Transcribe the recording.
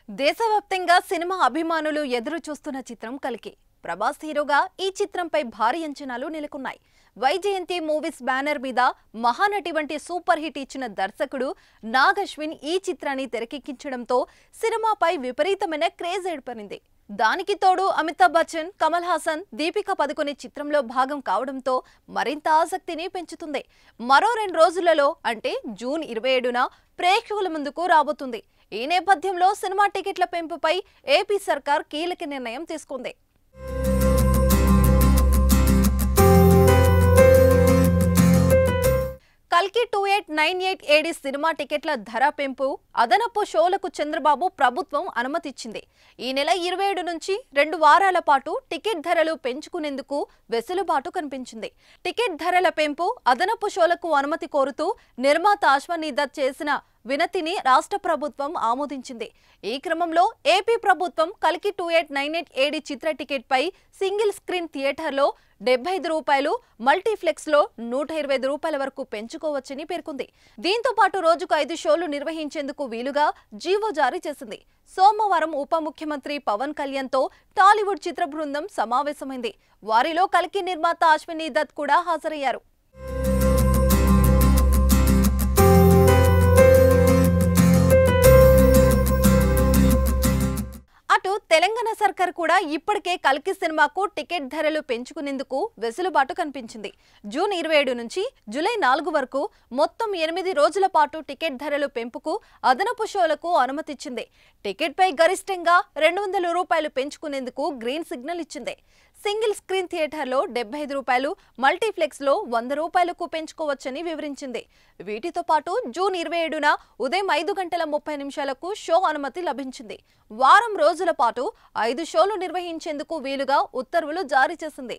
దేశవ్యాప్తంగా సినిమా అభిమానులు ఎదురు చూస్తున్న చిత్రం కల్కి. ప్రభాస్ హీరోగా ఈ చిత్రంపై భారీ అంచనాలు నెలకొన్నాయి. వైజయంతి మూవీస్ బ్యానర్ మీద మహానటి వంటి సూపర్ హిట్ ఇచ్చిన దర్శకుడు నాగ్ అశ్విన్ ఈ చిత్రాన్ని తెరకెక్కించడంతో సినిమాపై విపరీతమైన క్రేజ్ ఏర్పడింది. దానికి తోడు అమితాబ్ బచ్చన్, కమల్ హాసన్, దీపికా పదుకొనే చిత్రంలో భాగం కావడంతో మరింత ఆసక్తిని పెంచుతుంది. మరో 2 రోజులలో అంటే జూన్ 27న ప్రేక్షకుల ముందుకు రాబోతుంది. ఈ నేపథ్యంలో సినిమా టికెట్ల పెంపుపై ఏపీ సర్కార్ కీలక నిర్ణయం తీసుకుంది. కల్కి 2898 AD సినిమా టికెట్ల ధర పెంపు అదనపు షోలకు చంద్రబాబు ప్రభుత్వం అనుమతిచ్చింది. ఈ నెల 27 నుంచి 2 వారాల పాటు టికెట్ ధరలు పెంచుకునేందుకు వెసులుబాటు కనిపించింది. టికెట్ ధరల పెంపు, అదనపు షోలకు అనుమతి కోరుతూ నిర్మాత అశ్వనీ దత్ చేసిన వినతిని రాష్ట్ర ప్రభుత్వం ఆమోదించింది. ఈ క్రమంలో ఏపీ ప్రభుత్వం కల్కి 2898 AD చిత్ర టికెట్ పై సింగిల్ స్క్రీన్ థియేటర్లో ₹75, మల్టీప్లెక్స్ లో ₹125 వరకు పెంచుకోవచ్చని పేర్కొంది. దీంతో పాటు రోజుకు 5 షోలు నిర్వహించేందుకు వీలుగా జీవో జారీ చేసింది. సోమవారం ఉప ముఖ్యమంత్రి పవన్ కళ్యాణ్ తో టాలీవుడ్ చిత్ర బృందం సమావేశమైంది. వారిలో కల్కి నిర్మాత అశ్వనీ దత్ కూడా హాజరయ్యారు. అటు తెలంగాణ సర్కార్ కూడా ఇప్పటికే కల్కి సినిమాకు టికెట్ ధరలు పెంచుకునేందుకు వెసులుబాటు కనిపించింది. జూన్ 27 నుంచి జూలై 4 వరకు మొత్తం 8 రోజుల పాటు టికెట్ ధరలు పెంపుకు, అదనపు షోలకు అనుమతిచ్చింది. టికెట్ పై గరిష్టంగా ₹200 పెంచుకునేందుకు గ్రీన్ సిగ్నల్ ఇచ్చింది. సింగిల్ స్క్రీన్ థియేటర్లో ₹75, మల్టీప్లెక్స్ లో ₹100కు పెంచుకోవచ్చని వివరించింది. వీటితో పాటు జూన్ 27న ఉదయం 5:30 షో అనుమతి లభించింది. వారం రోజుల పాటు 5 షోలు నిర్వహించేందుకు వీలుగా ఉత్తర్వులు జారీ చేసింది.